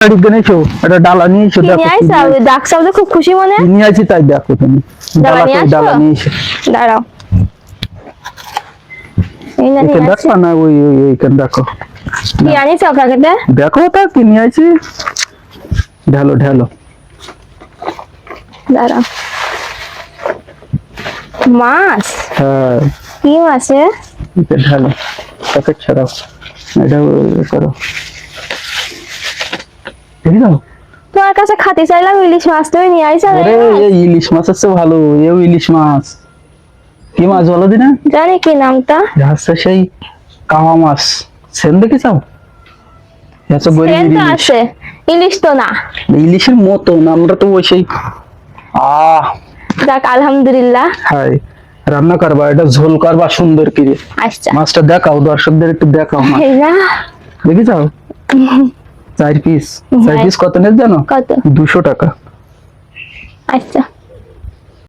এটা ডালা নিয়ে এসো দেখো ডাকসাও তো খুব খুশি মনে নিয়ে আছি তাই দেখো তুমি ডালা নিয়ে এসো দাঁড়াও দেখো না ওই এইখানে দেখো কি আনিস প্যাকেটে দেখো তা কি নিয়ে আছি ঢালো দাঁড়াও মাছ হ্যাঁ কি মাছে এটা ঢালো প্যাকেট ছাড়াও এটা করো ঠিক আছে তোমার কাছে খাতে চাইলাম ইলিশ মাছ তুমি নিয়ে আইছো আরে এই ইলিশ মাছ আছে ভালো এই ইলিশ মাছ কি মাছ বলো দিনা জানি কি নামটা হচ্ছে সেই কাওয়া মাছ সেন দেখে চাও এত গরিব সেন্ট আছে ইলিশ তো না ইলিশের মতো আমরা তো ওই সেই যাক আলহামদুলিল্লাহ হাই রান্না করবা এটা ঝোল করবা সুন্দর করে আচ্ছা মাছটা দেখাও দর্শকদের একটু দেখাও মাছ এই না দেখি যাও 4 পিস কত নেন জানো কত 200 টাকা আচ্ছা